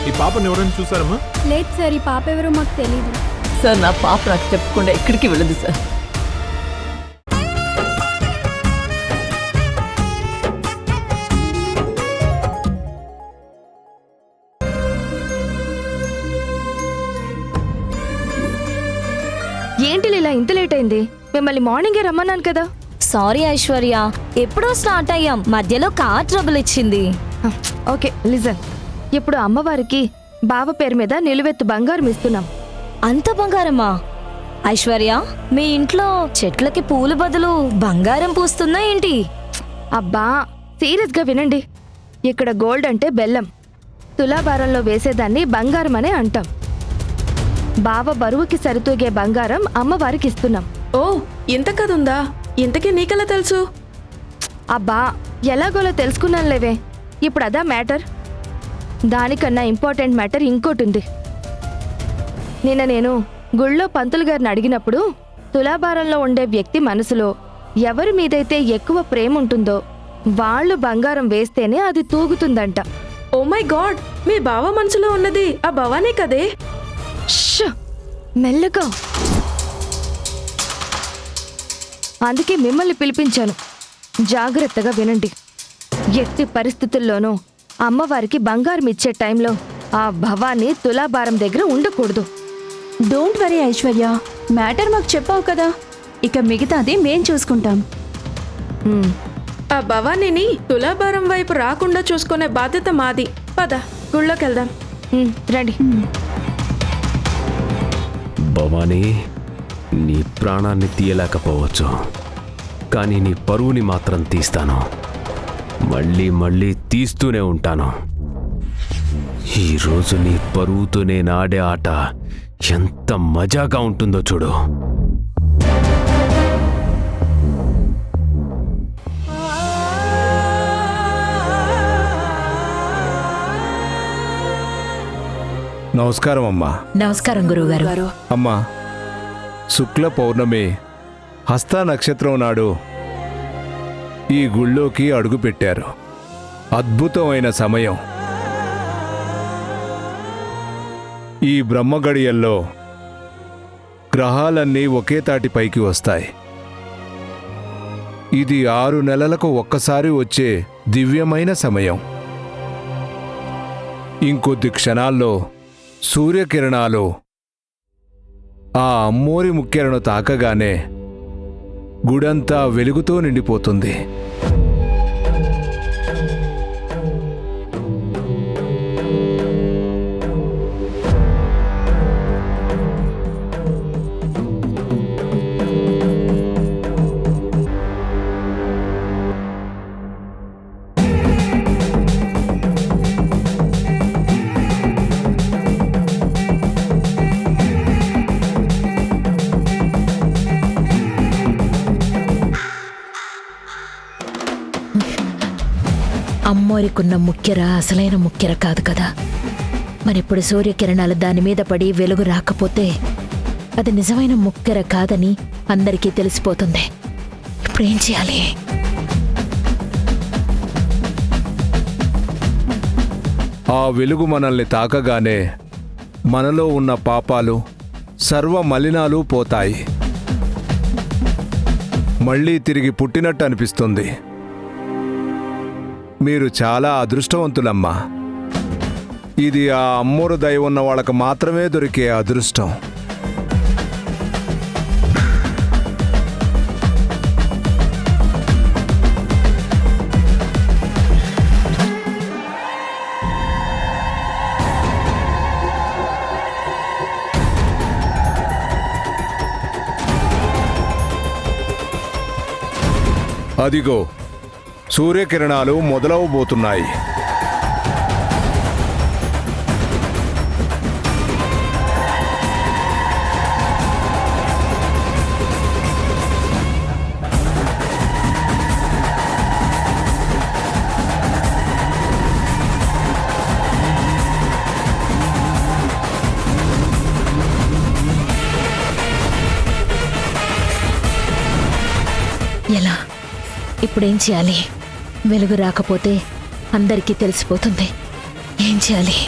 ఈ పాపని ఎవరైనా చూసారమ్మా? లేదు సార్, ఈ పాప ఎవరో మాకు తెలీదు సార్. నా పాప నాకు చెప్పకుండా ఎక్కడికి వెళ్ళదు సార్. ఏంటి లీలా ఇంత లేట్ అయింది? మిమ్మల్ని మార్నింగే రమ్మన్నాను కదా. సారీ ఐశ్వర్య, ఎప్పుడో స్టార్ట్ అయ్యాం, మధ్యలో కార్ ట్రబుల్ ఇచ్చింది. ఓకే లిజన్, ఇప్పుడు అమ్మవారికి బావ పేరు మీద నిలువెత్తు బంగారం ఇస్తున్నాం. అంత బంగారమా? ఐశ్వర్య, మీ ఇంట్లో చెట్లకి పూలు బదులు బంగారం పూస్తుందా ఏంటి? అబ్బా సీరియస్గా వినండి. ఇక్కడ గోల్డ్ అంటే బెల్లం, తులాభారంలో వేసేదాన్ని బంగారం అనే అంటాం. బావ బరువుకి సరితూగే బంగారం అమ్మవారికి ఇస్తున్నాం. ఓ, ఇంత కథ ఉందా? ఇంతకీ నీకెలా తెలుసు? అబ్బా ఎలాగోలో తెలుసుకున్నానులేవే. ఇప్పుడు అదా మ్యాటర్. దానికన్నా ఇంపార్టెంట్ మ్యాటర్ ఇంకోటి ఉంది. నిన్న నేను గుళ్ళో పంతులు గారిని అడిగినప్పుడు తులాభారంలో ఉండే వ్యక్తి మనసులో ఎవరి మీదైతే ఎక్కువ ప్రేమ ఉంటుందో వాళ్ళు బంగారం వేస్తేనే అది తూగుతుందంట. ఓ మై గాడ్, మీ బావ మనసులో ఉన్నది ఆ భవానే కదే. ష్! మెల్లగా. అందుకే మిమ్మల్ని పిలిపించాను. జాగ్రత్తగా వినండి. ఎట్టి పరిస్థితుల్లోనూ అమ్మవారికి బంగారం ఇచ్చే టైంలో ఆ భవానీ తులాభారం దగ్గర ఉండకూడదు. డోంట్ వరీ ఐశ్వర్య, మ్యాటర్ మాకు చెప్పావు కదా, ఇక మిగతాది మేం చూసుకుంటాం. ఆ భవానీని తులాభారం వైపు రాకుండా చూసుకునే బాధ్యత మాది. పద, గుళ్ళోకెళ్దాం. రండి. భవానీ, నీ ప్రాణాన్ని తీయలేకపోవచ్చు, కానీ నీ పరువుని మాత్రం తీస్తాను. మళ్ళీ మళ్ళీ తీస్తూనే ఉంటాను. ఈరోజు నీ పరువుతో నేను ఆడే ఆట ఎంత మజాగా ఉంటుందో చూడు. నమస్కారం అమ్మా. నమస్కారం గురువుగారు. అమ్మా, శుక్ల పౌర్ణమి హస్త నక్షత్రం నాడు ఈ గుళ్ళోకి అడుగుపెట్టారు. అద్భుతమైన సమయం. ఈ బ్రహ్మగడియల్లో గ్రహాలన్నీ ఒకే తాటిపైకి వస్తాయి. ఇది 6 నెలలకు ఒక్కసారి వచ్చే దివ్యమైన సమయం. ఇంకొద్ది క్షణాల్లో సూర్యకిరణాలు ఆ అమ్మోరి ముక్కెరను తాకగానే గుడంతా వెలుగుతో నిండిపోతుంది. అమ్మోరికున్న ముక్కెర అసలైన ముక్కెర కాదు కదా. మరిప్పుడు సూర్యకిరణాలు దాని మీద పడి వెలుగు రాకపోతే అది నిజమైన ముక్కెర కాదని అందరికీ తెలిసిపోతుంది. ఇప్పుడేం చేయాలి? ఆ వెలుగు మనల్ని తాకగానే మనలో ఉన్న పాపాలు, సర్వ మలినాలు పోతాయి. మళ్ళీ తిరిగి పుట్టినట్టు అనిపిస్తుంది. మీరు చాలా అదృష్టవంతులమ్మా. ఇది ఆ అమ్మోరు దయ ఉన్న వాళ్ళకు మాత్రమే దొరికే అదృష్టం. అదిగో సూర్యకిరణాలు మొదలవబోతున్నాయి. ఎలా? ఇప్పుడేం చేయాలి? వెలుగు రాకపోతే అందరికీ తెలిసిపోతుంది. ఏం చేయాలి?